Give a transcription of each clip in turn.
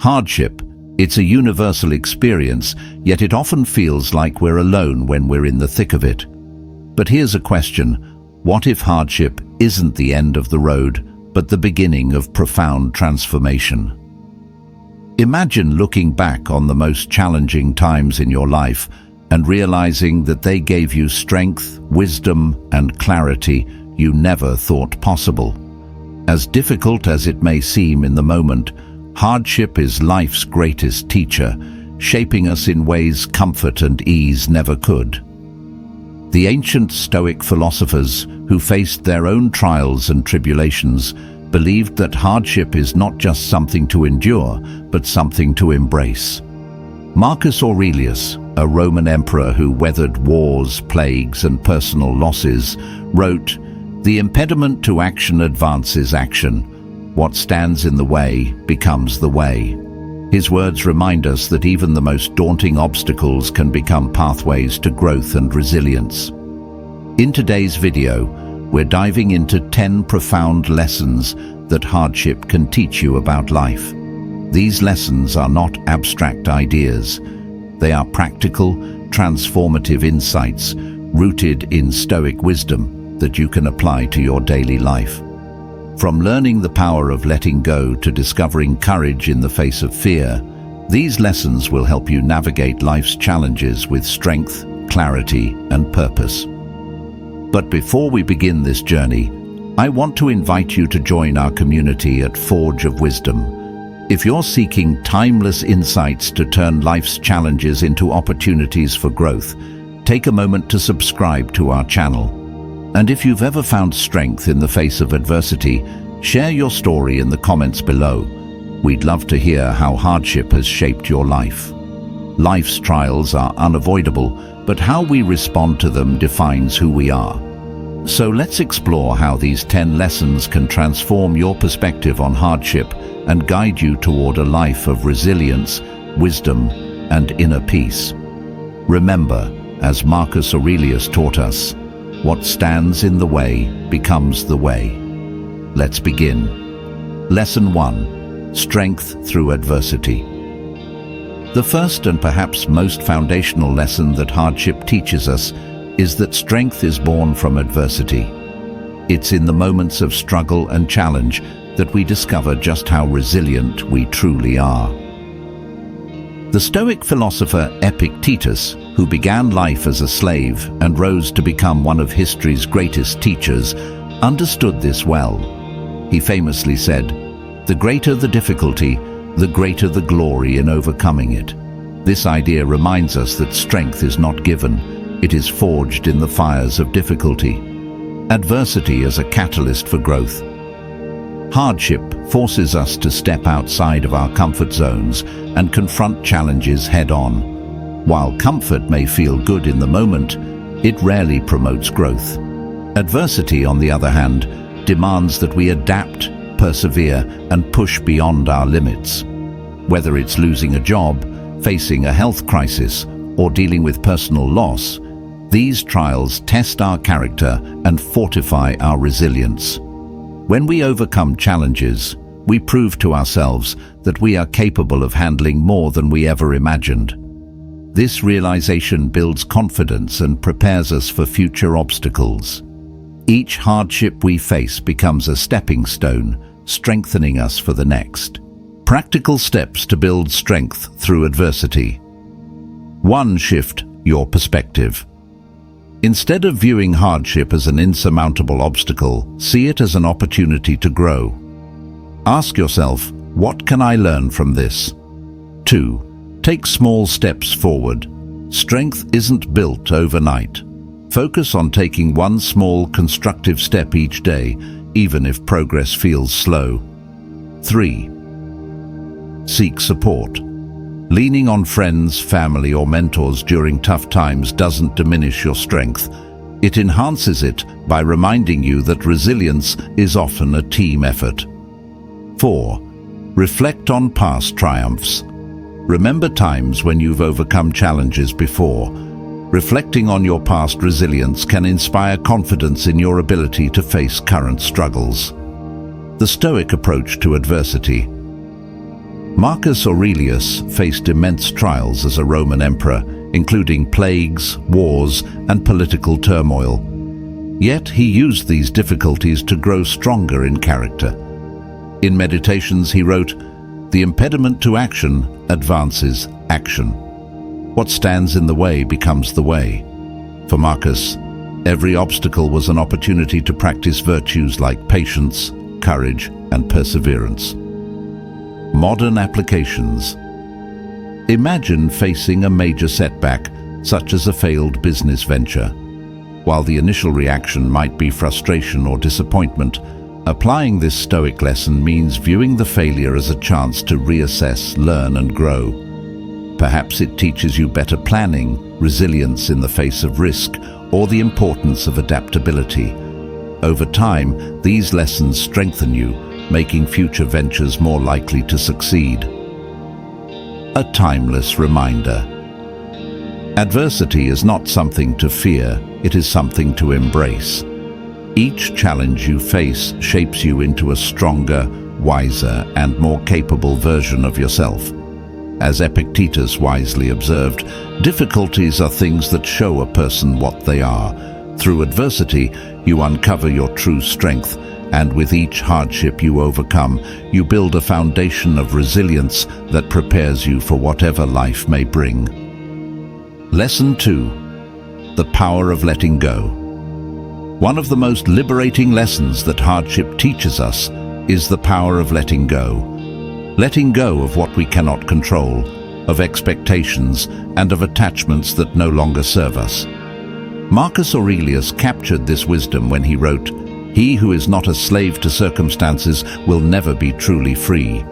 Hardship. It's a universal experience, yet it often feels like we're alone when we're in the thick of it. But here's a question. What if hardship isn't the end of the road, but the beginning of profound transformation? Imagine looking back on the most challenging times in your life and realizing that they gave you strength, wisdom, and clarity you never thought possible. As difficult as it may seem in the moment, hardship is life's greatest teacher, shaping us in ways comfort and ease never could. The ancient Stoic philosophers, who faced their own trials and tribulations, believed that hardship is not just something to endure, but something to embrace. Marcus Aurelius, a Roman emperor who weathered wars, plagues, and personal losses, wrote, "The impediment to action advances action. What stands in the way becomes the way." His words remind us that even the most daunting obstacles can become pathways to growth and resilience. In today's video, we're diving into 10 profound lessons that hardship can teach you about life. These lessons are not abstract ideas. They are practical, transformative insights rooted in Stoic wisdom that you can apply to your daily life. From learning the power of letting go to discovering courage in the face of fear, these lessons will help you navigate life's challenges with strength, clarity, and purpose. But before we begin this journey, I want to invite you to join our community at Forge of Wisdom. If you're seeking timeless insights to turn life's challenges into opportunities for growth, take a moment to subscribe to our channel. And if you've ever found strength in the face of adversity, share your story in the comments below. We'd love to hear how hardship has shaped your life. Life's trials are unavoidable, but how we respond to them defines who we are. So let's explore how these 10 lessons can transform your perspective on hardship and guide you toward a life of resilience, wisdom, and inner peace. Remember, as Marcus Aurelius taught us, what stands in the way becomes the way. Let's begin. Lesson 1. Strength through adversity. The first and perhaps most foundational lesson that hardship teaches us is that strength is born from adversity. It's in the moments of struggle and challenge that we discover just how resilient we truly are. The Stoic philosopher Epictetus, who began life as a slave and rose to become one of history's greatest teachers, understood this well. He famously said, "The greater the difficulty, the greater the glory in overcoming it." This idea reminds us that strength is not given, it is forged in the fires of difficulty. Adversity is a catalyst for growth. Hardship forces us to step outside of our comfort zones and confront challenges head-on. While comfort may feel good in the moment, it rarely promotes growth. Adversity, on the other hand, demands that we adapt, persevere, and push beyond our limits. Whether it's losing a job, facing a health crisis, or dealing with personal loss, these trials test our character and fortify our resilience. When we overcome challenges, we prove to ourselves that we are capable of handling more than we ever imagined. This realization builds confidence and prepares us for future obstacles. Each hardship we face becomes a stepping stone, strengthening us for the next. Practical steps to build strength through adversity. 1. Shift your perspective. Instead of viewing hardship as an insurmountable obstacle, see it as an opportunity to grow. Ask yourself, what can I learn from this? 2. Take small steps forward. Strength isn't built overnight. Focus on taking one small constructive step each day, even if progress feels slow. 3. Seek support. Leaning on friends, family, or mentors during tough times doesn't diminish your strength. It enhances it by reminding you that resilience is often a team effort. 4. Reflect on past triumphs. Remember times when you've overcome challenges before. Reflecting on your past resilience can inspire confidence in your ability to face current struggles. The Stoic approach to adversity. Marcus Aurelius faced immense trials as a Roman emperor, including plagues, wars, and political turmoil. Yet he used these difficulties to grow stronger in character. In Meditations he wrote, "The impediment to action advances action. What stands in the way becomes the way." For Marcus, every obstacle was an opportunity to practice virtues like patience, courage, and perseverance. Modern applications. Imagine facing a major setback, such as a failed business venture. While the initial reaction might be frustration or disappointment, applying this Stoic lesson means viewing the failure as a chance to reassess, learn, and grow. Perhaps it teaches you better planning, resilience in the face of risk, or the importance of adaptability. Over time, these lessons strengthen you, making future ventures more likely to succeed. A timeless reminder. Adversity is not something to fear, it is something to embrace. Each challenge you face shapes you into a stronger, wiser, and more capable version of yourself. As Epictetus wisely observed, difficulties are things that show a person what they are. Through adversity, you uncover your true strength, and with each hardship you overcome, you build a foundation of resilience that prepares you for whatever life may bring. Lesson 2. The power of letting go. One of the most liberating lessons that hardship teaches us is the power of letting go. Letting go of what we cannot control, of expectations, and of attachments that no longer serve us. Marcus Aurelius captured this wisdom when he wrote, "He who is not a slave to circumstances will never be truly free."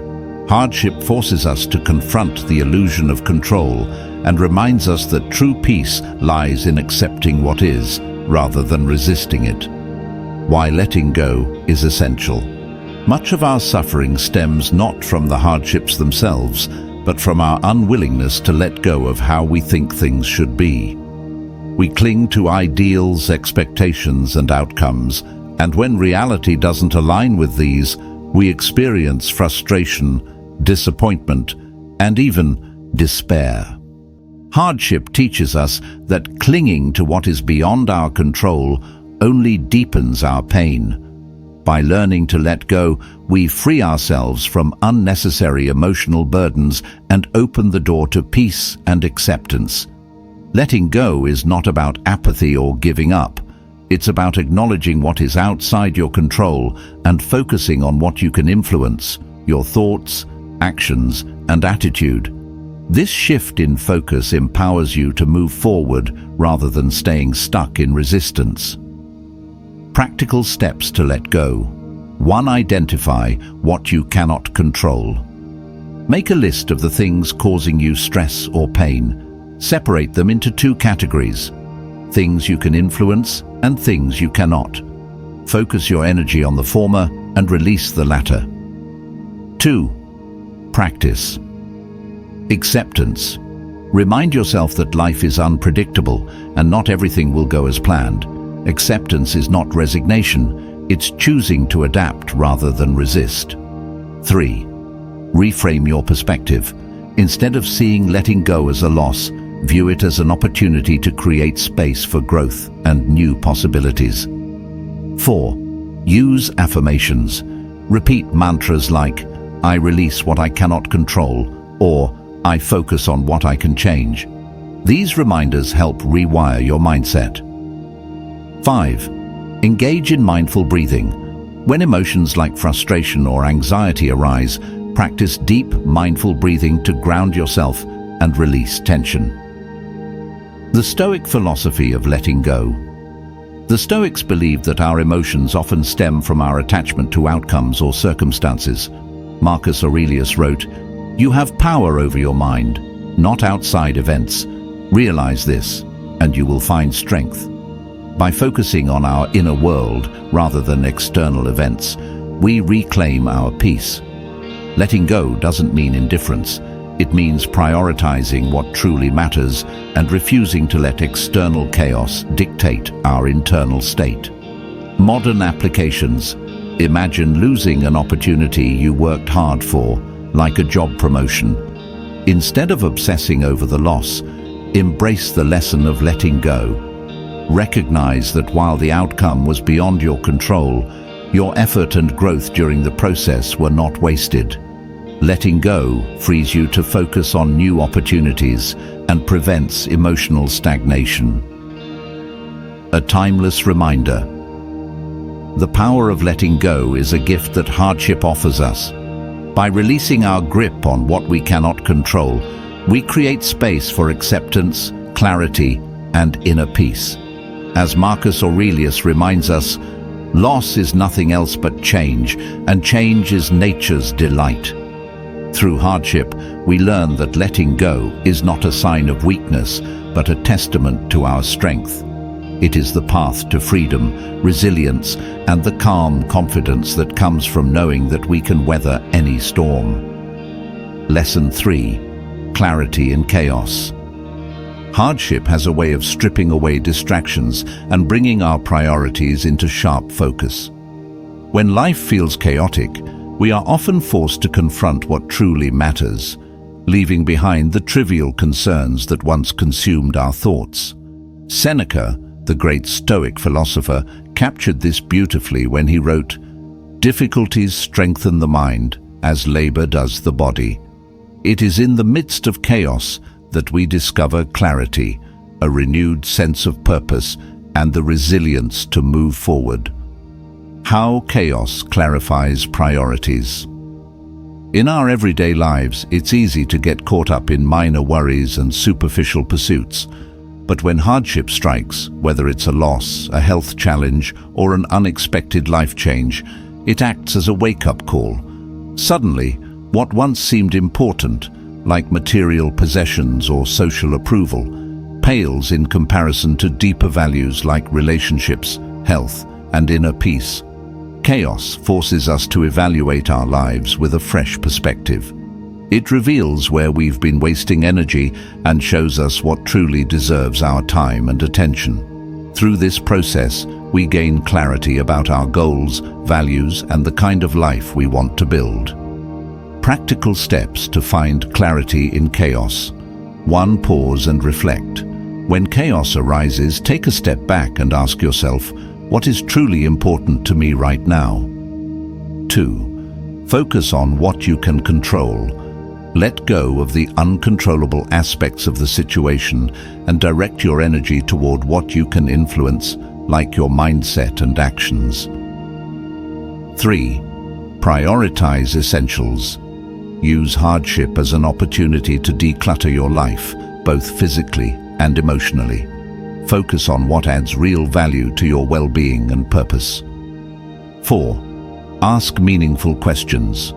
Hardship forces us to confront the illusion of control and reminds us that true peace lies in accepting what is, rather than resisting it. Why letting go is essential. Much of our suffering stems not from the hardships themselves, but from our unwillingness to let go of how we think things should be. We cling to ideals, expectations, and outcomes, and when reality doesn't align with these, we experience frustration, disappointment, and even despair. Hardship teaches us that clinging to what is beyond our control only deepens our pain. By learning to let go, we free ourselves from unnecessary emotional burdens and open the door to peace and acceptance. Letting go is not about apathy or giving up. It's about acknowledging what is outside your control and focusing on what you can influence, your thoughts, actions, and attitude. This shift in focus empowers you to move forward rather than staying stuck in resistance. Practical steps to let go. 1. Identify what you cannot control. Make a list of the things causing you stress or pain. Separate them into 2 categories: things you can influence and things you cannot. Focus your energy on the former and release the latter. 2. Practice. Acceptance. Remind yourself that life is unpredictable and not everything will go as planned. Acceptance is not resignation, it's choosing to adapt rather than resist. 3. Reframe your perspective. Instead of seeing letting go as a loss, view it as an opportunity to create space for growth and new possibilities. 4. Use affirmations. Repeat mantras like, "I release what I cannot control," or "I focus on what I can change." These reminders help rewire your mindset. 5. Engage in mindful breathing. When emotions like frustration or anxiety arise, practice deep, mindful breathing to ground yourself and release tension. The Stoic philosophy of letting go. The Stoics believed that our emotions often stem from our attachment to outcomes or circumstances. Marcus Aurelius wrote, "You have power over your mind, not outside events. Realize this, and you will find strength." By focusing on our inner world rather than external events, we reclaim our peace. Letting go doesn't mean indifference. It means prioritizing what truly matters and refusing to let external chaos dictate our internal state. Modern applications. Imagine losing an opportunity you worked hard for. like a job promotion. Instead of obsessing over the loss, embrace the lesson of letting go. Recognize that while the outcome was beyond your control, your effort and growth during the process were not wasted. Letting go frees you to focus on new opportunities and prevents emotional stagnation. A timeless reminder. The power of letting go is a gift that hardship offers us. By releasing our grip on what we cannot control, we create space for acceptance, clarity, and inner peace. As Marcus Aurelius reminds us, loss is nothing else but change, and change is nature's delight. Through hardship, we learn that letting go is not a sign of weakness, but a testament to our strength. It is the path to freedom, resilience, and the calm confidence that comes from knowing that we can weather any storm. Lesson 3. Clarity in chaos. Hardship has a way of stripping away distractions and bringing our priorities into sharp focus. When life feels chaotic, we are often forced to confront what truly matters, leaving behind the trivial concerns that once consumed our thoughts. Seneca, the great Stoic philosopher, captured this beautifully when he wrote, "Difficulties strengthen the mind, as labor does the body." It is in the midst of chaos that we discover clarity, a renewed sense of purpose, and the resilience to move forward. How chaos clarifies priorities. In our everyday lives, it's easy to get caught up in minor worries and superficial pursuits. But when hardship strikes, whether it's a loss, a health challenge, or an unexpected life change, it acts as a wake-up call. Suddenly, what once seemed important, like material possessions or social approval, pales in comparison to deeper values like relationships, health, and inner peace. Chaos forces us to evaluate our lives with a fresh perspective. It reveals where we've been wasting energy and shows us what truly deserves our time and attention. Through this process, we gain clarity about our goals, values, and the kind of life we want to build. Practical steps to find clarity in chaos. 1. Pause and reflect. When chaos arises, take a step back and ask yourself, what is truly important to me right now? 2. Focus on what you can control. Let go of the uncontrollable aspects of the situation and direct your energy toward what you can influence, like your mindset and actions. 3. Prioritize essentials. Use hardship as an opportunity to declutter your life, both physically and emotionally. Focus on what adds real value to your well-being and purpose. 4. Ask meaningful questions.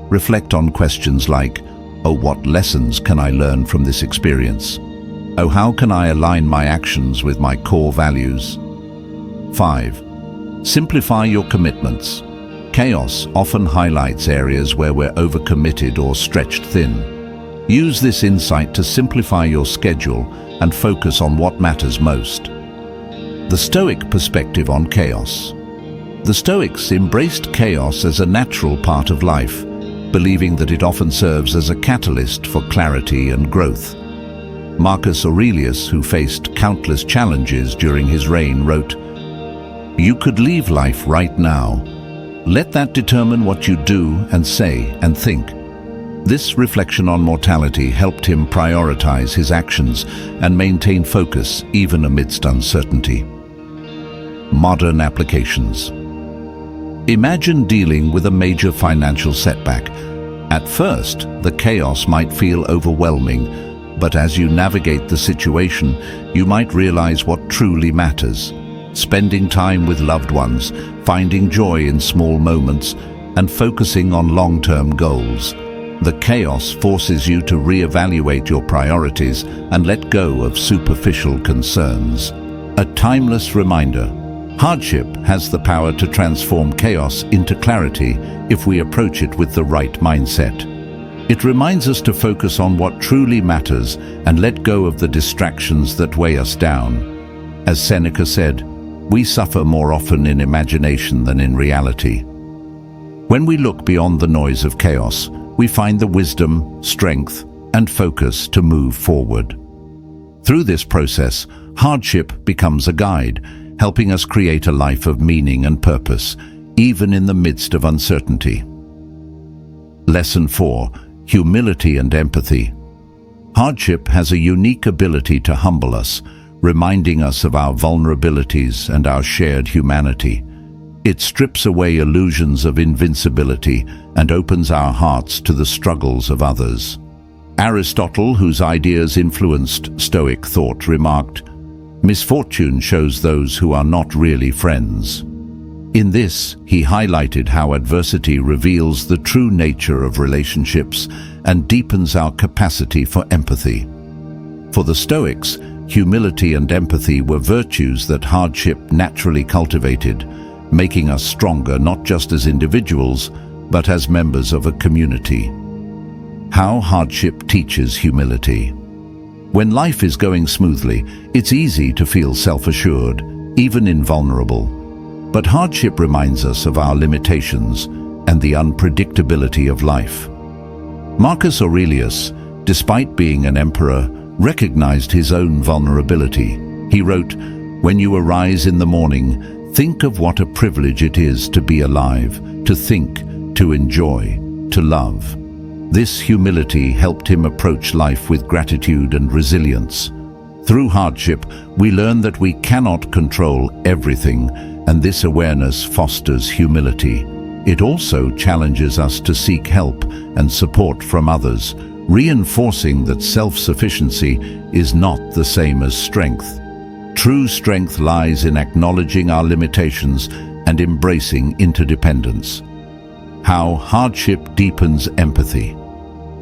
Reflect on questions like, oh, what lessons can I learn from this experience? Oh, how can I align my actions with my core values? 5. Simplify your commitments. Chaos often highlights areas where we're overcommitted or stretched thin. Use this insight to simplify your schedule and focus on what matters most. The Stoic perspective on chaos. The Stoics embraced chaos as a natural part of life, believing that it often serves as a catalyst for clarity and growth. Marcus Aurelius, who faced countless challenges during his reign, wrote, "You could leave life right now. Let that determine what you do and say and think." This reflection on mortality helped him prioritize his actions and maintain focus even amidst uncertainty. Modern applications. Imagine dealing with a major financial setback. At first, the chaos might feel overwhelming, but as you navigate the situation, you might realize what truly matters. Spending time with loved ones, finding joy in small moments, and focusing on long-term goals. The chaos forces you to reevaluate your priorities and let go of superficial concerns. A timeless reminder. Hardship has the power to transform chaos into clarity if we approach it with the right mindset. It reminds us to focus on what truly matters and let go of the distractions that weigh us down. As Seneca said, we suffer more often in imagination than in reality. When we look beyond the noise of chaos, we find the wisdom, strength, and focus to move forward. Through this process, hardship becomes a guide, helping us create a life of meaning and purpose, even in the midst of uncertainty. Lesson 4: Humility and Empathy. Hardship has a unique ability to humble us, reminding us of our vulnerabilities and our shared humanity. It strips away illusions of invincibility and opens our hearts to the struggles of others. Aristotle, whose ideas influenced Stoic thought, remarked, "Misfortune shows those who are not really friends." In this, he highlighted how adversity reveals the true nature of relationships and deepens our capacity for empathy. For the Stoics, humility and empathy were virtues that hardship naturally cultivated, making us stronger not just as individuals, but as members of a community. How hardship teaches humility. When life is going smoothly, it's easy to feel self-assured, even invulnerable. But hardship reminds us of our limitations and the unpredictability of life. Marcus Aurelius, despite being an emperor, recognized his own vulnerability. He wrote, "When you arise in the morning, think of what a privilege it is to be alive, to think, to enjoy, to love." This humility helped him approach life with gratitude and resilience. Through hardship, we learn that we cannot control everything, and this awareness fosters humility. It also challenges us to seek help and support from others, reinforcing that self-sufficiency is not the same as strength. True strength lies in acknowledging our limitations and embracing interdependence. How hardship deepens empathy.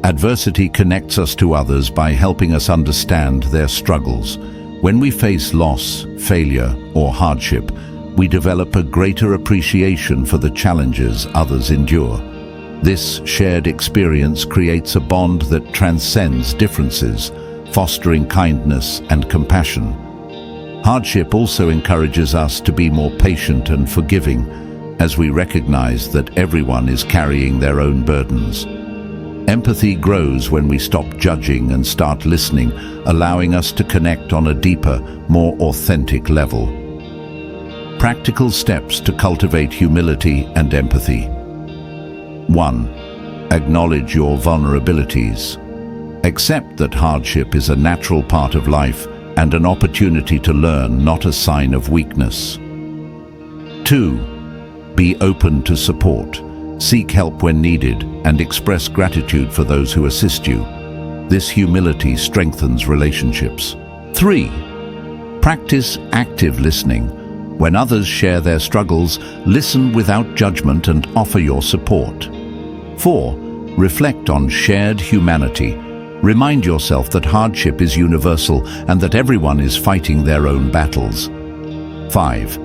Adversity connects us to others by helping us understand their struggles. When we face loss, failure, or hardship, we develop a greater appreciation for the challenges others endure. This shared experience creates a bond that transcends differences, fostering kindness and compassion. Hardship also encourages us to be more patient and forgiving, as we recognize that everyone is carrying their own burdens. Empathy grows when we stop judging and start listening, allowing us to connect on a deeper, more authentic level. Practical steps to cultivate humility and empathy. 1. Acknowledge your vulnerabilities. Accept that hardship is a natural part of life and an opportunity to learn, not a sign of weakness. 2. Be open to support. Seek help when needed and express gratitude for those who assist you. This humility strengthens relationships. 3. Practice active listening. When others share their struggles, listen without judgment and offer your support. 4. Reflect on shared humanity. Remind yourself that hardship is universal and that everyone is fighting their own battles. 5.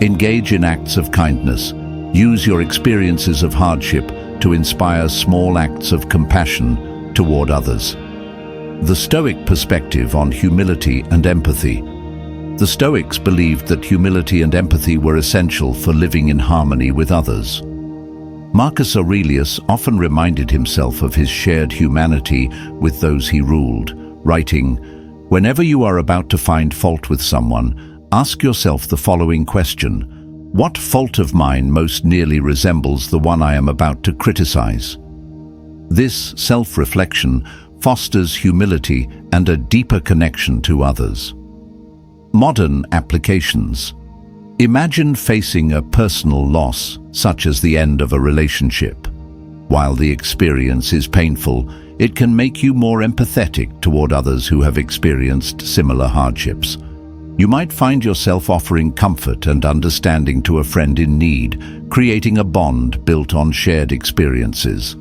Engage in acts of kindness. Use your experiences of hardship to inspire small acts of compassion toward others. The Stoic perspective on humility and empathy. The Stoics believed that humility and empathy were essential for living in harmony with others. Marcus Aurelius often reminded himself of his shared humanity with those he ruled, writing, "Whenever you are about to find fault with someone, ask yourself the following question: what fault of mine most nearly resembles the one I am about to criticize?" This self-reflection fosters humility and a deeper connection to others. Modern applications. Imagine facing a personal loss, such as the end of a relationship. While the experience is painful, it can make you more empathetic toward others who have experienced similar hardships. You might find yourself offering comfort and understanding to a friend in need, creating a bond built on shared experiences.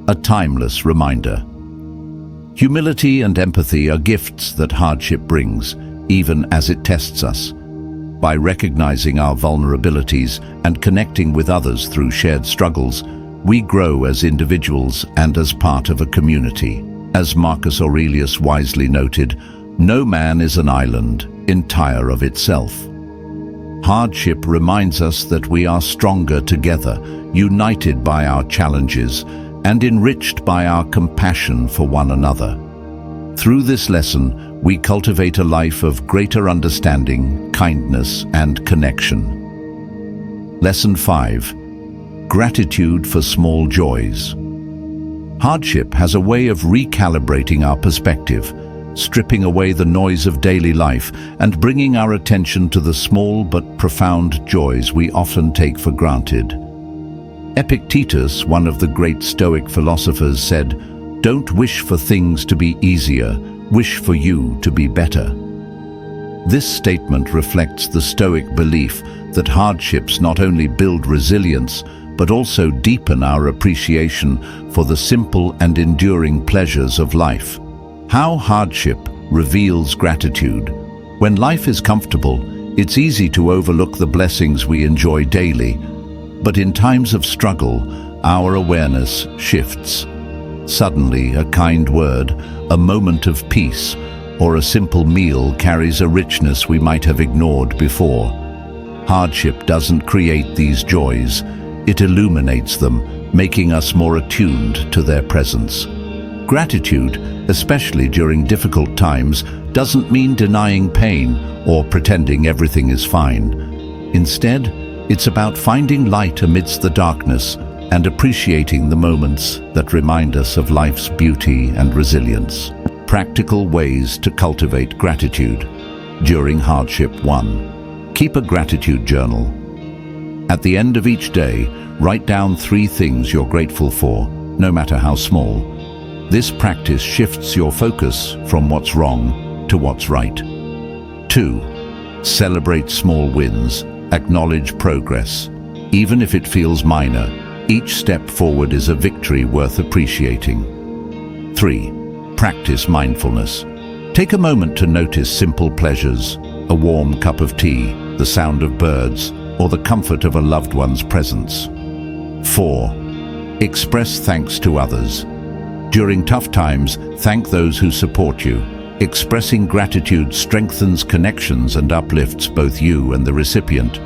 A timeless reminder. Humility and empathy are gifts that hardship brings, even as it tests us. By recognizing our vulnerabilities and connecting with others through shared struggles, we grow as individuals and as part of a community. As Marcus Aurelius wisely noted, no man is an island, entire of itself. Hardship reminds us that we are stronger together, united by our challenges, and enriched by our compassion for one another. Through this lesson, we cultivate a life of greater understanding, kindness, and connection. Lesson 5. Gratitude for small joys. Hardship has a way of recalibrating our perspective, stripping away the noise of daily life and bringing our attention to the small but profound joys we often take for granted. Epictetus, one of the great Stoic philosophers, said, "Don't wish for things to be easier, wish for you to be better." This statement reflects the Stoic belief that hardships not only build resilience, but also deepen our appreciation for the simple and enduring pleasures of life. How hardship reveals gratitude. When life is comfortable, it's easy to overlook the blessings we enjoy daily. But in times of struggle, our awareness shifts. Suddenly, a kind word, a moment of peace, or a simple meal carries a richness we might have ignored before. Hardship doesn't create these joys, it illuminates them, making us more attuned to their presence. Gratitude, especially during difficult times, doesn't mean denying pain or pretending everything is fine. Instead, it's about finding light amidst the darkness and appreciating the moments that remind us of life's beauty and resilience. Practical ways to cultivate gratitude during hardship. 1. Keep a gratitude journal. At the end of each day, write down 3 things you're grateful for, no matter how small. This practice shifts your focus from what's wrong to what's right. 2. Celebrate small wins. Acknowledge progress. Even if it feels minor, each step forward is a victory worth appreciating. 3. Practice mindfulness. Take a moment to notice simple pleasures, a warm cup of tea, the sound of birds, or the comfort of a loved one's presence. 4. Express thanks to others. During tough times, thank those who support you. Expressing gratitude strengthens connections and uplifts both you and the recipient.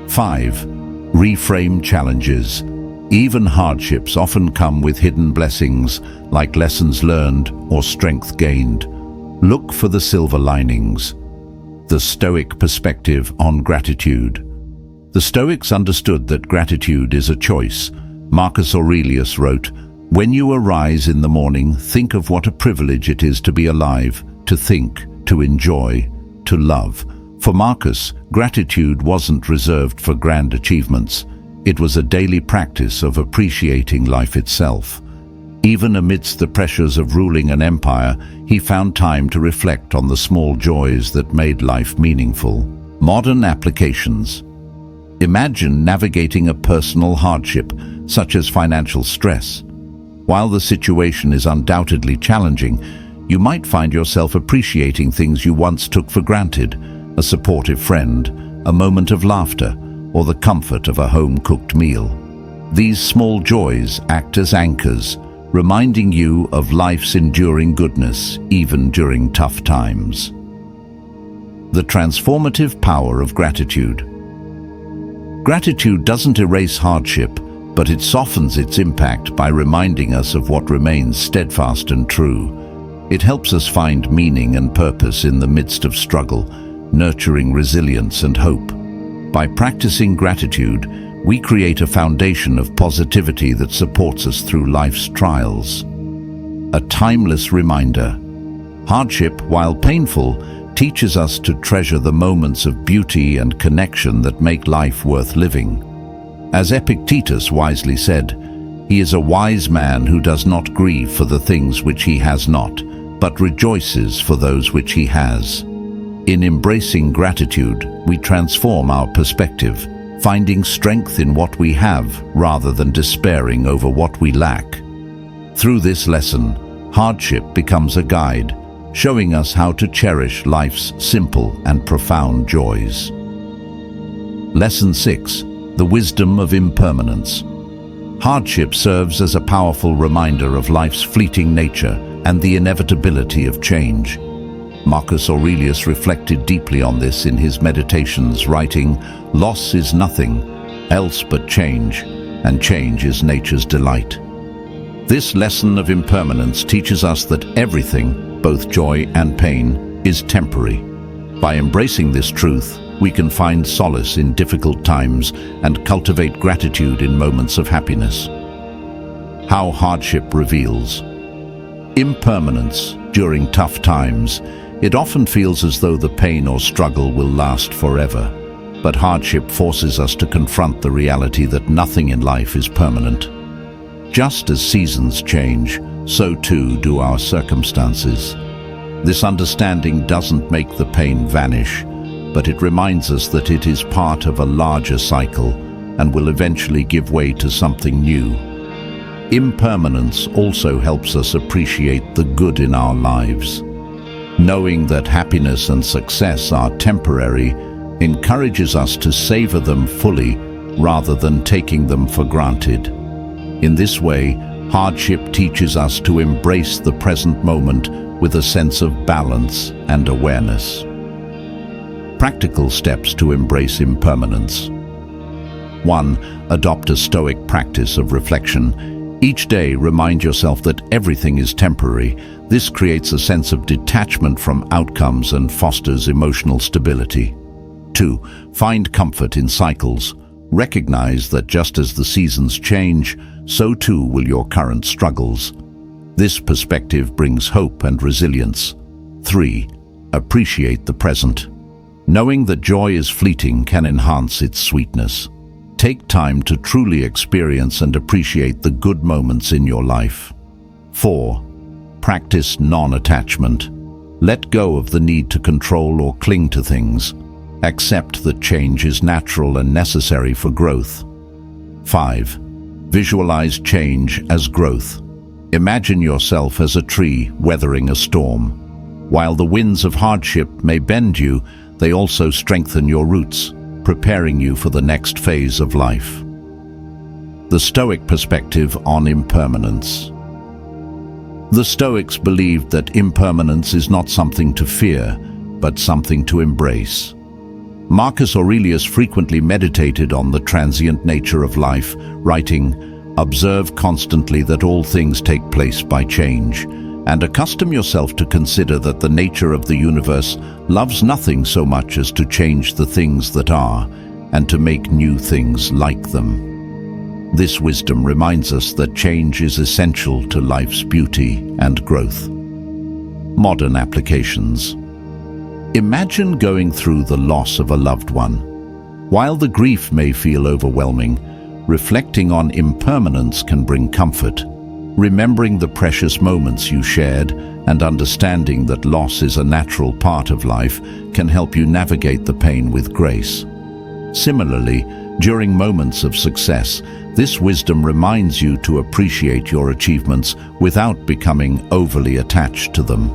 5. Reframe challenges. Even hardships often come with hidden blessings, like lessons learned or strength gained. Look for the silver linings. The Stoic perspective on gratitude. The Stoics understood that gratitude is a choice. Marcus Aurelius wrote, "When you arise in the morning, think of what a privilege it is to be alive, to think, to enjoy, to love." For Marcus, gratitude wasn't reserved for grand achievements. It was a daily practice of appreciating life itself. Even amidst the pressures of ruling an empire, he found time to reflect on the small joys that made life meaningful. Modern applications. Imagine navigating a personal hardship, such as financial stress. While the situation is undoubtedly challenging, you might find yourself appreciating things you once took for granted: a supportive friend, a moment of laughter, or the comfort of a home-cooked meal. These small joys act as anchors, reminding you of life's enduring goodness, even during tough times. The transformative power of gratitude. Gratitude doesn't erase hardship, but it softens its impact by reminding us of what remains steadfast and true. It helps us find meaning and purpose in the midst of struggle, nurturing resilience and hope. By practicing gratitude, we create a foundation of positivity that supports us through life's trials. A timeless reminder. Hardship, while painful, teaches us to treasure the moments of beauty and connection that make life worth living. As Epictetus wisely said, "He is a wise man who does not grieve for the things which he has not, but rejoices for those which he has." In embracing gratitude, we transform our perspective, finding strength in what we have rather than despairing over what we lack. Through this lesson, hardship becomes a guide, showing us how to cherish life's simple and profound joys. Lesson 6. The wisdom of impermanence. Hardship serves as a powerful reminder of life's fleeting nature and the inevitability of change. Marcus Aurelius reflected deeply on this in his Meditations, writing, "Loss is nothing else but change, and change is nature's delight." This lesson of impermanence teaches us that everything, both joy and pain, is temporary. By embracing this truth, we can find solace in difficult times and cultivate gratitude in moments of happiness. How hardship reveals impermanence during tough times. It often feels as though the pain or struggle will last forever. But hardship forces us to confront the reality that nothing in life is permanent. Just as seasons change, so too do our circumstances. This understanding doesn't make the pain vanish, but it reminds us that it is part of a larger cycle and will eventually give way to something new. Impermanence also helps us appreciate the good in our lives. Knowing that happiness and success are temporary encourages us to savor them fully rather than taking them for granted. In this way, hardship teaches us to embrace the present moment with a sense of balance and awareness. Practical steps to embrace impermanence. 1. Adopt a Stoic practice of reflection. Each day, remind yourself that everything is temporary. This creates a sense of detachment from outcomes and fosters emotional stability. 2. Find comfort in cycles. Recognize that just as the seasons change, so too will your current struggles. This perspective brings hope and resilience. 3. Appreciate the present. Knowing that joy is fleeting can enhance its sweetness. Take time to truly experience and appreciate the good moments in your life. 4. Practice non-attachment. Let go of the need to control or cling to things. Accept that change is natural and necessary for growth. 5. Visualize change as growth. Imagine yourself as a tree weathering a storm. While the winds of hardship may bend you, they also strengthen your roots, preparing you for the next phase of life. The Stoic perspective on impermanence. The Stoics believed that impermanence is not something to fear, but something to embrace. Marcus Aurelius frequently meditated on the transient nature of life, writing, "Observe constantly that all things take place by change, and accustom yourself to consider that the nature of the universe loves nothing so much as to change the things that are, and to make new things like them." This wisdom reminds us that change is essential to life's beauty and growth. Modern applications. Imagine going through the loss of a loved one. While the grief may feel overwhelming, reflecting on impermanence can bring comfort. Remembering the precious moments you shared and understanding that loss is a natural part of life can help you navigate the pain with grace. Similarly, during moments of success, this wisdom reminds you to appreciate your achievements without becoming overly attached to them.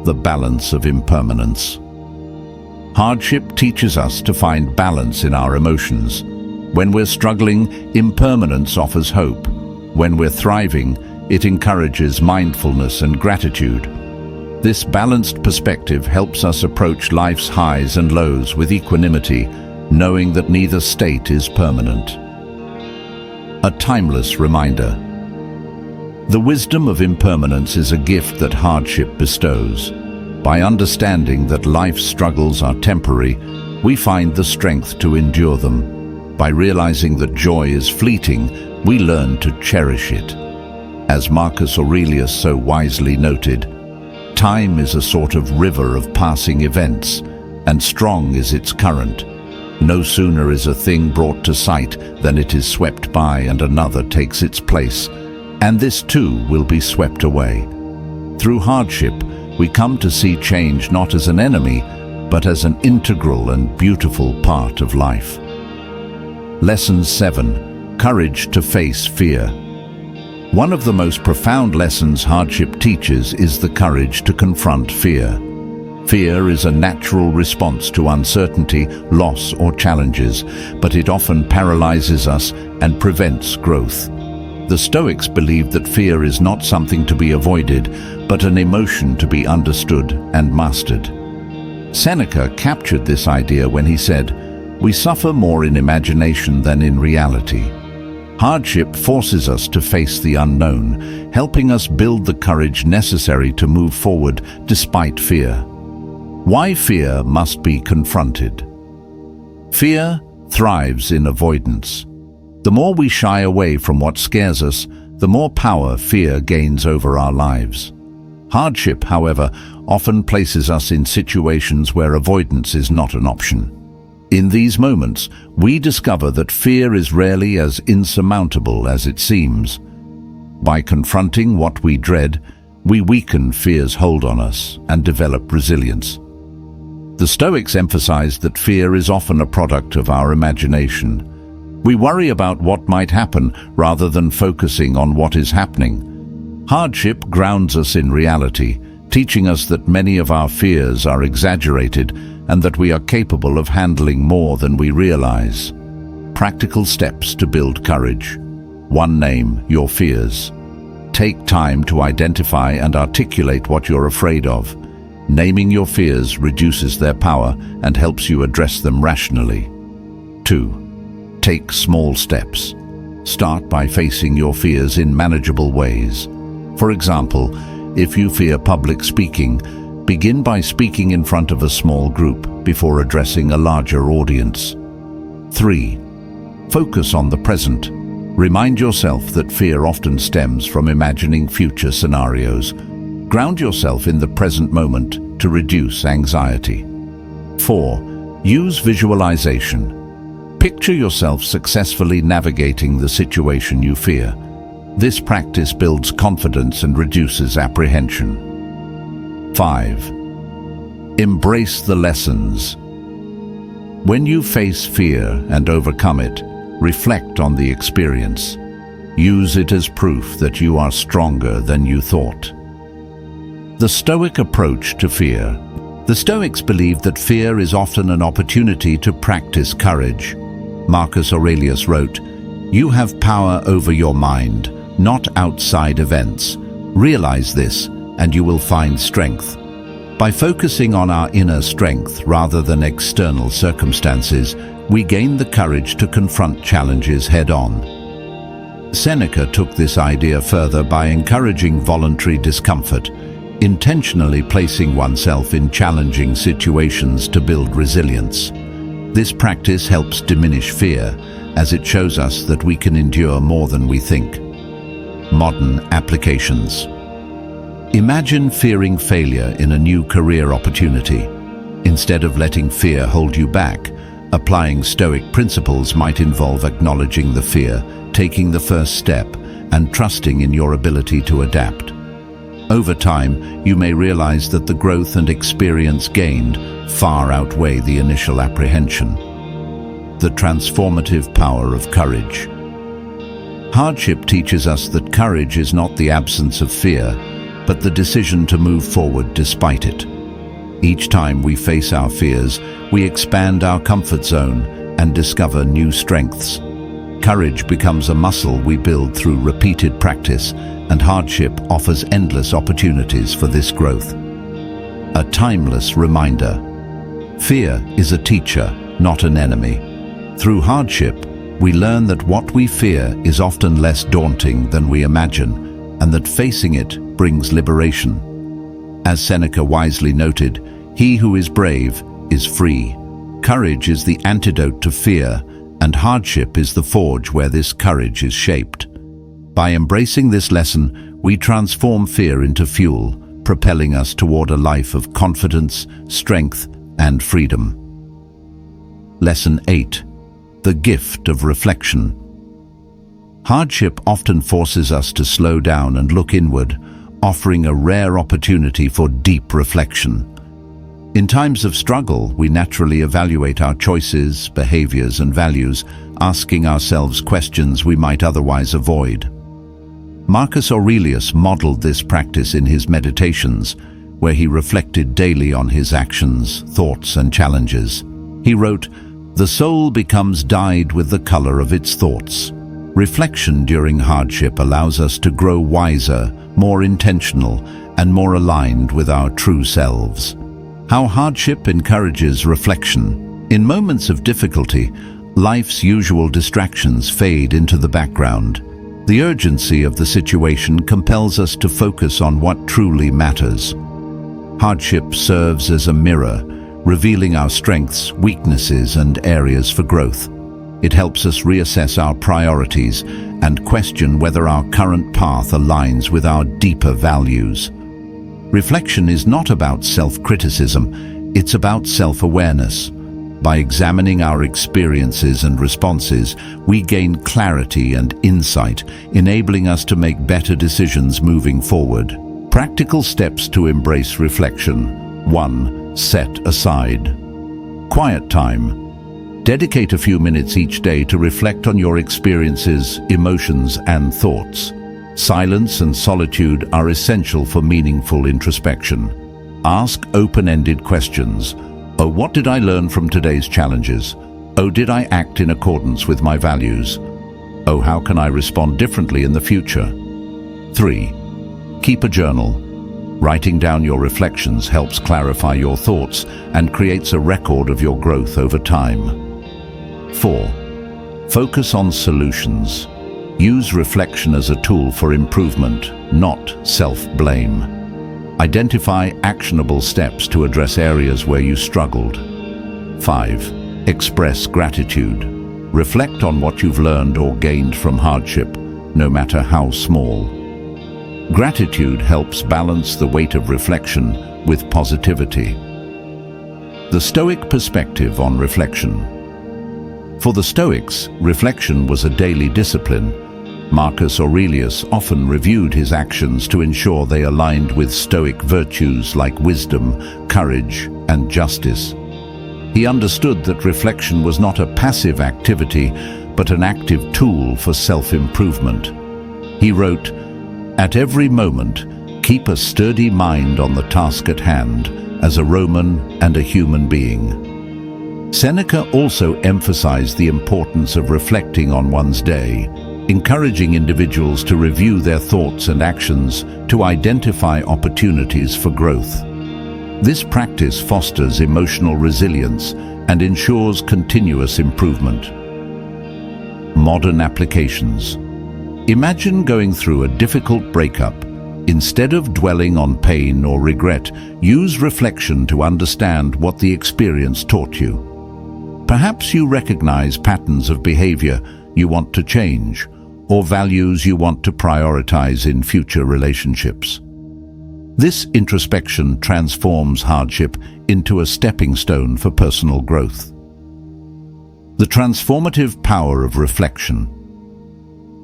The balance of impermanence. Hardship teaches us to find balance in our emotions. When we're struggling, impermanence offers hope. When we're thriving, it encourages mindfulness and gratitude. This balanced perspective helps us approach life's highs and lows with equanimity, knowing that neither state is permanent. A timeless reminder. The wisdom of impermanence is a gift that hardship bestows. By understanding that life's struggles are temporary, we find the strength to endure them. By realizing that joy is fleeting, we learn to cherish it. As Marcus Aurelius so wisely noted, time is a sort of river of passing events, and strong is its current. No sooner is a thing brought to sight than it is swept by and another takes its place, and this too will be swept away. Through hardship, we come to see change not as an enemy, but as an integral and beautiful part of life. Lesson 7. Courage to face fear. One of the most profound lessons hardship teaches is the courage to confront fear. Fear is a natural response to uncertainty, loss, or challenges, but it often paralyzes us and prevents growth. The Stoics believed that fear is not something to be avoided, but an emotion to be understood and mastered. Seneca captured this idea when he said, "We suffer more in imagination than in reality." Hardship forces us to face the unknown, helping us build the courage necessary to move forward despite fear. Why fear must be confronted? Fear thrives in avoidance. The more we shy away from what scares us, the more power fear gains over our lives. Hardship, however, often places us in situations where avoidance is not an option. In these moments, we discover that fear is rarely as insurmountable as it seems. By confronting what we dread, we weaken fear's hold on us and develop resilience. The Stoics emphasized that fear is often a product of our imagination. We worry about what might happen rather than focusing on what is happening. Hardship grounds us in reality, teaching us that many of our fears are exaggerated and that we are capable of handling more than we realize. Practical steps to build courage. 1. Name your fears. Take time to identify and articulate what you're afraid of. Naming your fears reduces their power and helps you address them rationally. 2. Take small steps. Start by facing your fears in manageable ways. For example, if you fear public speaking, begin by speaking in front of a small group before addressing a larger audience. 3. Focus on the present. Remind yourself that fear often stems from imagining future scenarios. Ground yourself in the present moment to reduce anxiety. 4. Use visualization. Picture yourself successfully navigating the situation you fear. This practice builds confidence and reduces apprehension. 5. Embrace the lessons. When you face fear and overcome it, reflect on the experience. Use it as proof that you are stronger than you thought. The Stoic approach to fear. The Stoics believed that fear is often an opportunity to practice courage. Marcus Aurelius wrote, "You have power over your mind, not outside events. Realize this, and you will find strength." By focusing on our inner strength rather than external circumstances, we gain the courage to confront challenges head-on. Seneca took this idea further by encouraging voluntary discomfort, intentionally placing oneself in challenging situations to build resilience. This practice helps diminish fear, as it shows us that we can endure more than we think. Modern applications. Imagine fearing failure in a new career opportunity. Instead of letting fear hold you back, applying Stoic principles might involve acknowledging the fear, taking the first step, and trusting in your ability to adapt. Over time, you may realize that the growth and experience gained far outweigh the initial apprehension. The transformative power of courage. Hardship teaches us that courage is not the absence of fear, but the decision to move forward despite it. Each time we face our fears, we expand our comfort zone and discover new strengths. Courage becomes a muscle we build through repeated practice, and hardship offers endless opportunities for this growth. A timeless reminder. Fear is a teacher, not an enemy. Through hardship, we learn that what we fear is often less daunting than we imagine, and that facing it brings liberation. As Seneca wisely noted, "He who is brave is free." Courage is the antidote to fear, and hardship is the forge where this courage is shaped. By embracing this lesson, we transform fear into fuel, propelling us toward a life of confidence, strength, and freedom. Lesson 8. The gift of reflection. Hardship often forces us to slow down and look inward, offering a rare opportunity for deep reflection. In times of struggle, we naturally evaluate our choices, behaviors, and values, asking ourselves questions we might otherwise avoid. Marcus Aurelius modeled this practice in his Meditations, where he reflected daily on his actions, thoughts, and challenges. He wrote, "The soul becomes dyed with the color of its thoughts." Reflection during hardship allows us to grow wiser, more intentional, and more aligned with our true selves. How hardship encourages reflection. In moments of difficulty, life's usual distractions fade into the background. The urgency of the situation compels us to focus on what truly matters. Hardship serves as a mirror, revealing our strengths, weaknesses, and areas for growth. It helps us reassess our priorities and question whether our current path aligns with our deeper values. Reflection is not about self-criticism, it's about self-awareness. By examining our experiences and responses, we gain clarity and insight, enabling us to make better decisions moving forward. Practical steps to embrace reflection. 1. Set aside quiet time. Dedicate a few minutes each day to reflect on your experiences, emotions, and thoughts. Silence and solitude are essential for meaningful introspection. Ask open-ended questions. Oh, what did I learn from today's challenges? Oh, did I act in accordance with my values? Oh, how can I respond differently in the future? 3. Keep a journal. Writing down your reflections helps clarify your thoughts and creates a record of your growth over time. 4. Focus on solutions. Use reflection as a tool for improvement, not self-blame. Identify actionable steps to address areas where you struggled. 5. Express gratitude. Reflect on what you've learned or gained from hardship, no matter how small. Gratitude helps balance the weight of reflection with positivity. The Stoic perspective on reflection. For the Stoics, reflection was a daily discipline. Marcus Aurelius often reviewed his actions to ensure they aligned with Stoic virtues like wisdom, courage, and justice. He understood that reflection was not a passive activity, but an active tool for self-improvement. He wrote, "At every moment, keep a sturdy mind on the task at hand, as a Roman and a human being." Seneca also emphasized the importance of reflecting on one's day, encouraging individuals to review their thoughts and actions to identify opportunities for growth. This practice fosters emotional resilience and ensures continuous improvement. Modern applications. Imagine going through a difficult breakup. Instead of dwelling on pain or regret, use reflection to understand what the experience taught you. Perhaps you recognize patterns of behavior you want to change, or values you want to prioritize in future relationships. This introspection transforms hardship into a stepping stone for personal growth. The transformative power of reflection.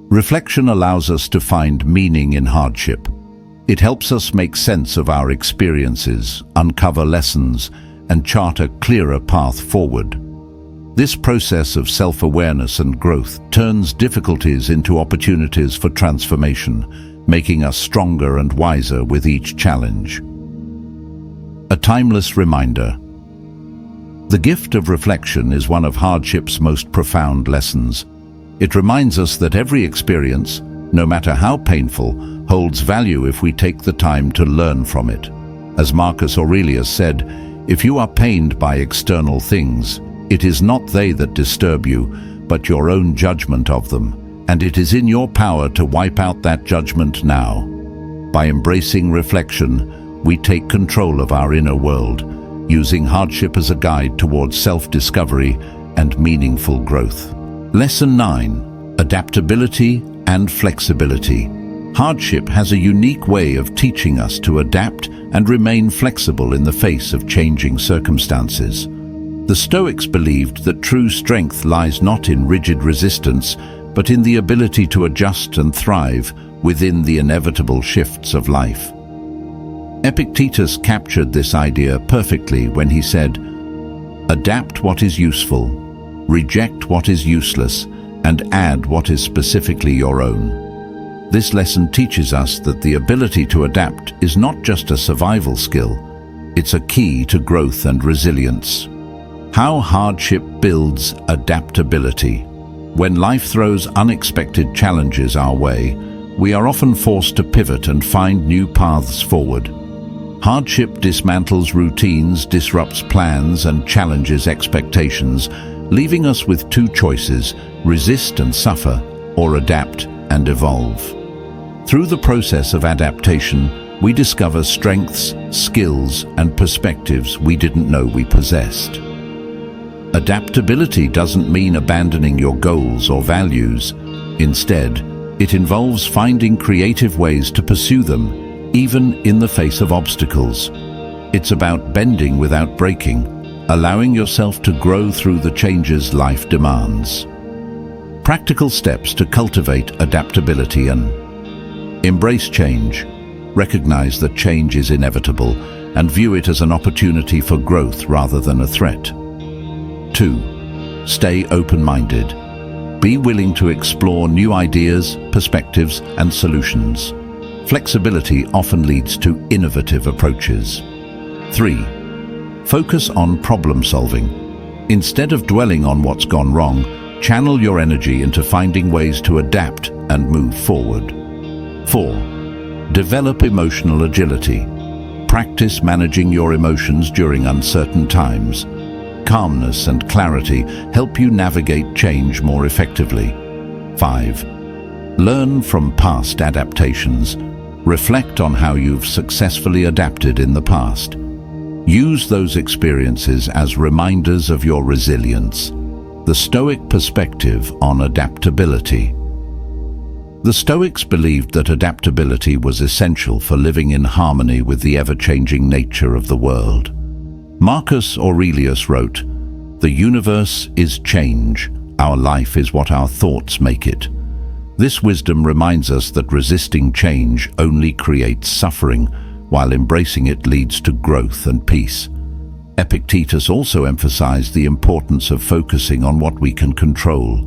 Reflection allows us to find meaning in hardship. It helps us make sense of our experiences, uncover lessons, and chart a clearer path forward. This process of self-awareness and growth turns difficulties into opportunities for transformation, making us stronger and wiser with each challenge. A timeless reminder. The gift of reflection is one of hardship's most profound lessons. It reminds us that every experience, no matter how painful, holds value if we take the time to learn from it. As Marcus Aurelius said, "If you are pained by external things, it is not they that disturb you, but your own judgment of them, and it is in your power to wipe out that judgment now." By embracing reflection, we take control of our inner world, using hardship as a guide towards self-discovery and meaningful growth. Lesson 9. Adaptability and flexibility. Hardship has a unique way of teaching us to adapt and remain flexible in the face of changing circumstances. The Stoics believed that true strength lies not in rigid resistance, but in the ability to adjust and thrive within the inevitable shifts of life. Epictetus captured this idea perfectly when he said, "Adapt what is useful, reject what is useless, and add what is specifically your own." This lesson teaches us that the ability to adapt is not just a survival skill, it's a key to growth and resilience. How hardship builds adaptability. When life throws unexpected challenges our way, we are often forced to pivot and find new paths forward. Hardship dismantles routines, disrupts plans, and challenges expectations, leaving us with two choices: resist and suffer, or adapt and evolve. Through the process of adaptation, we discover strengths, skills, and perspectives we didn't know we possessed. Adaptability doesn't mean abandoning your goals or values. Instead, it involves finding creative ways to pursue them, even in the face of obstacles. It's about bending without breaking, allowing yourself to grow through the changes life demands. Practical steps to cultivate adaptability: and embrace change. Recognize that change is inevitable and view it as an opportunity for growth rather than a threat. 2. Stay open-minded. Be willing to explore new ideas, perspectives, and solutions. Flexibility often leads to innovative approaches. 3. Focus on problem solving. Instead of dwelling on what's gone wrong, channel your energy into finding ways to adapt and move forward. 4. Develop emotional agility. Practice managing your emotions during uncertain times. Calmness and clarity help you navigate change more effectively. 5. Learn from past adaptations. Reflect on how you've successfully adapted in the past. Use those experiences as reminders of your resilience. The Stoic perspective on adaptability. The Stoics believed that adaptability was essential for living in harmony with the ever-changing nature of the world. Marcus Aurelius wrote, "The universe is change. Our life is what our thoughts make it." This wisdom reminds us that resisting change only creates suffering, while embracing it leads to growth and peace. Epictetus also emphasized the importance of focusing on what we can control.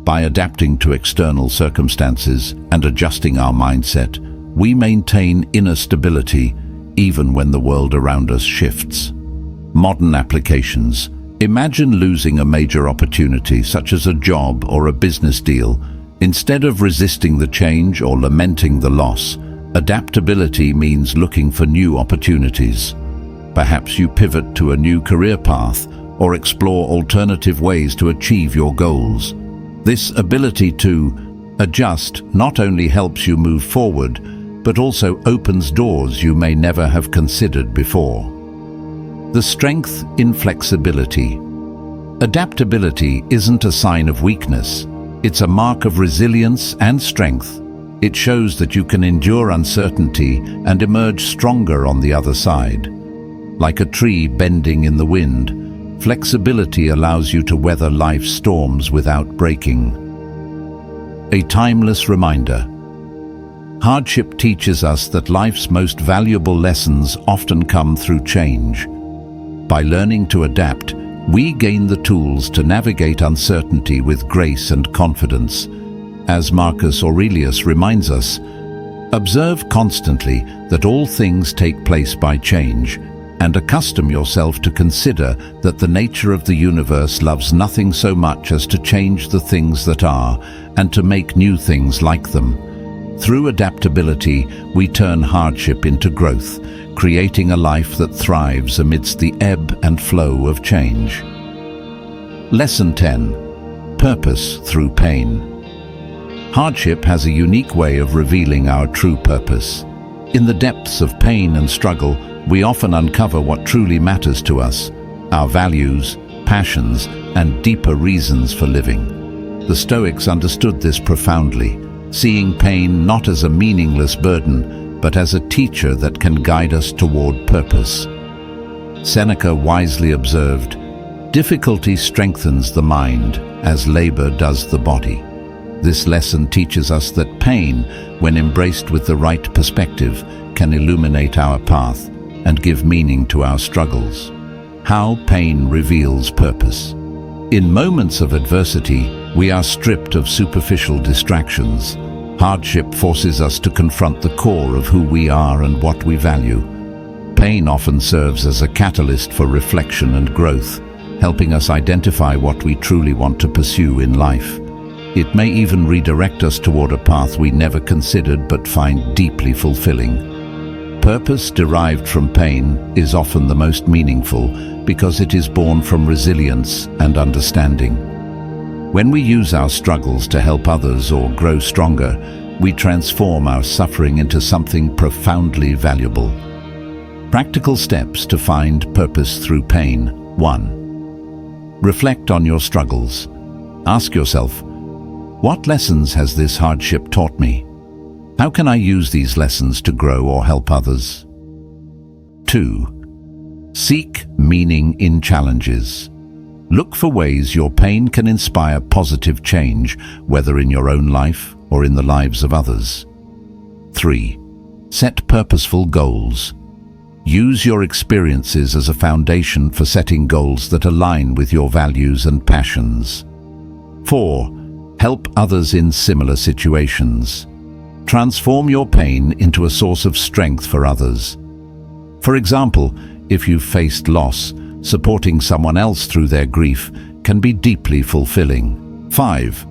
By adapting to external circumstances and adjusting our mindset, we maintain inner stability even when the world around us shifts. Modern applications. Imagine losing a major opportunity such as a job or a business deal. Instead of resisting the change or lamenting the loss, adaptability means looking for new opportunities. Perhaps you pivot to a new career path or explore alternative ways to achieve your goals. This ability to adjust not only helps you move forward, but also opens doors you may never have considered before. The strength in flexibility. Adaptability isn't a sign of weakness. It's a mark of resilience and strength. It shows that you can endure uncertainty and emerge stronger on the other side. Like a tree bending in the wind, flexibility allows you to weather life's storms without breaking. A timeless reminder. Hardship teaches us that life's most valuable lessons often come through change. By learning to adapt, we gain the tools to navigate uncertainty with grace and confidence. As Marcus Aurelius reminds us, observe constantly that all things take place by change, and accustom yourself to consider that the nature of the universe loves nothing so much as to change the things that are and to make new things like them. Through adaptability, we turn hardship into growth, creating a life that thrives amidst the ebb and flow of change. Lesson 10. Purpose through pain. Hardship has a unique way of revealing our true purpose. In the depths of pain and struggle, we often uncover what truly matters to us, our values, passions, and deeper reasons for living. The Stoics understood this profoundly, seeing pain not as a meaningless burden, but as a teacher that can guide us toward purpose. Seneca wisely observed, "Difficulty strengthens the mind, as labor does the body." This lesson teaches us that pain, when embraced with the right perspective, can illuminate our path and give meaning to our struggles. How pain reveals purpose. In moments of adversity, we are stripped of superficial distractions. Hardship forces us to confront the core of who we are and what we value. Pain often serves as a catalyst for reflection and growth, helping us identify what we truly want to pursue in life. It may even redirect us toward a path we never considered but find deeply fulfilling. Purpose derived from pain is often the most meaningful because it is born from resilience and understanding. When we use our struggles to help others or grow stronger, we transform our suffering into something profoundly valuable. Practical steps to find purpose through pain. 1. Reflect on your struggles. Ask yourself, what lessons has this hardship taught me? How can I use these lessons to grow or help others? 2. Seek meaning in challenges. Look for ways your pain can inspire positive change, whether in your own life or in the lives of others. 3. Set purposeful goals. Use your experiences as a foundation for setting goals that align with your values and passions. 4. Help others in similar situations. Transform your pain into a source of strength for others. For example, if you've faced loss, supporting someone else through their grief can be deeply fulfilling. 5.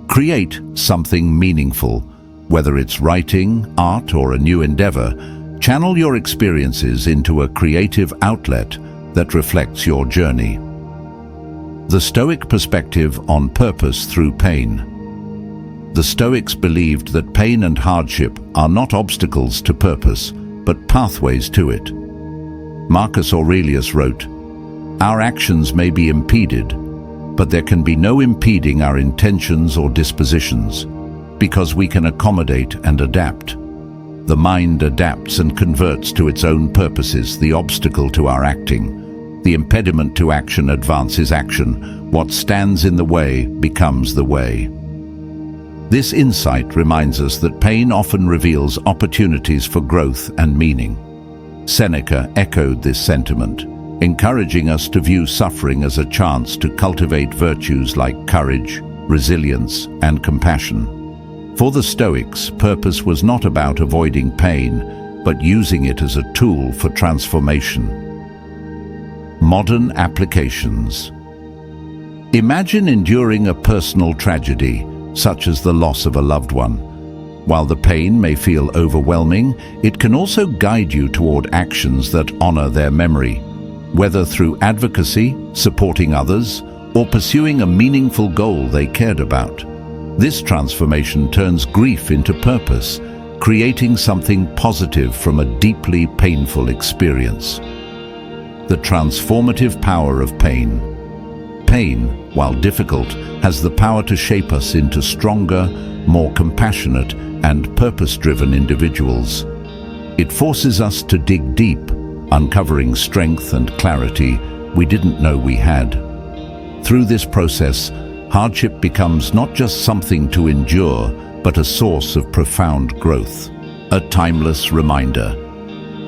Create something meaningful. Whether it's writing, art, or a new endeavor, channel your experiences into a creative outlet that reflects your journey. The Stoic perspective on purpose through pain. The Stoics believed that pain and hardship are not obstacles to purpose, but pathways to it. Marcus Aurelius wrote, "Our actions may be impeded, but there can be no impeding our intentions or dispositions, because we can accommodate and adapt. The mind adapts and converts to its own purposes the obstacle to our acting. The impediment to action advances action. What stands in the way becomes the way." This insight reminds us that pain often reveals opportunities for growth and meaning. Seneca echoed this sentiment, encouraging us to view suffering as a chance to cultivate virtues like courage, resilience, and compassion. For the Stoics, purpose was not about avoiding pain, but using it as a tool for transformation. Modern applications. Imagine enduring a personal tragedy, such as the loss of a loved one. While the pain may feel overwhelming, it can also guide you toward actions that honor their memory, whether through advocacy, supporting others, or pursuing a meaningful goal they cared about. This transformation turns grief into purpose, creating something positive from a deeply painful experience. The transformative power of pain. Pain, while difficult, has the power to shape us into stronger, more compassionate, and purpose-driven individuals. It forces us to dig deep, uncovering strength and clarity we didn't know we had. Through this process, hardship becomes not just something to endure, but a source of profound growth. A timeless reminder.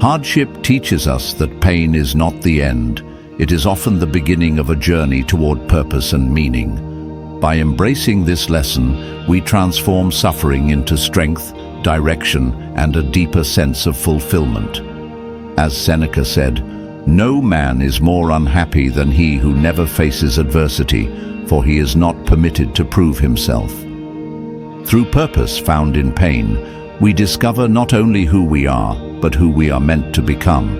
Hardship teaches us that pain is not the end. It is often the beginning of a journey toward purpose and meaning. By embracing this lesson, we transform suffering into strength, direction, and a deeper sense of fulfillment. As Seneca said, "No man is more unhappy than he who never faces adversity, for he is not permitted to prove himself." Through purpose found in pain, we discover not only who we are, but who we are meant to become.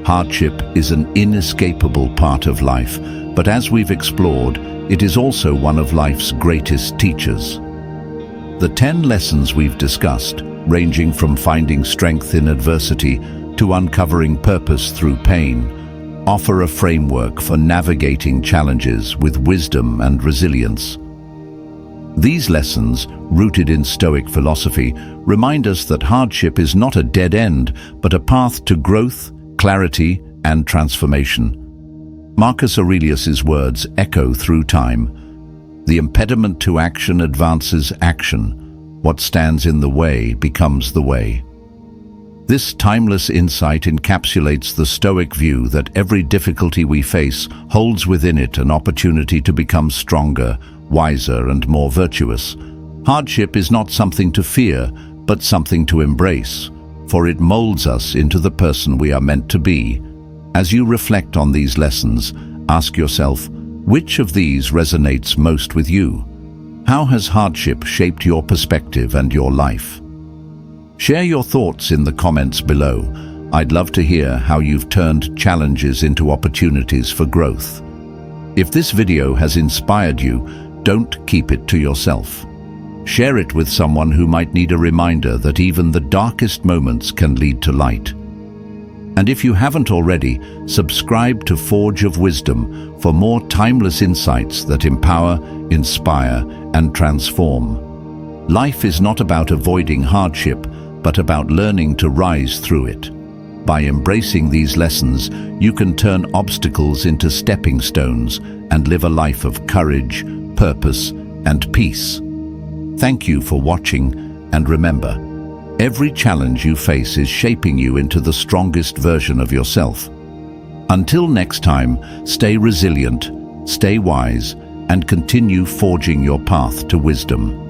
Hardship is an inescapable part of life, but as we've explored, it is also one of life's greatest teachers. The 10 lessons we've discussed, ranging from finding strength in adversity to uncovering purpose through pain, offer a framework for navigating challenges with wisdom and resilience. These lessons, rooted in Stoic philosophy, remind us that hardship is not a dead end, but a path to growth, clarity, and transformation. Marcus Aurelius's words echo through time. The impediment to action advances action. What stands in the way becomes the way. This timeless insight encapsulates the Stoic view that every difficulty we face holds within it an opportunity to become stronger, wiser, and more virtuous. Hardship is not something to fear, but something to embrace, for it molds us into the person we are meant to be. As you reflect on these lessons, ask yourself, which of these resonates most with you? How has hardship shaped your perspective and your life? Share your thoughts in the comments below. I'd love to hear how you've turned challenges into opportunities for growth. If this video has inspired you, don't keep it to yourself. Share it with someone who might need a reminder that even the darkest moments can lead to light. And if you haven't already, subscribe to Forge of Wisdom for more timeless insights that empower, inspire, and transform. Life is not about avoiding hardship, but about learning to rise through it. By embracing these lessons, you can turn obstacles into stepping stones and live a life of courage, purpose, and peace. Thank you for watching, and remember, every challenge you face is shaping you into the strongest version of yourself. Until next time, stay resilient, stay wise, and continue forging your path to wisdom.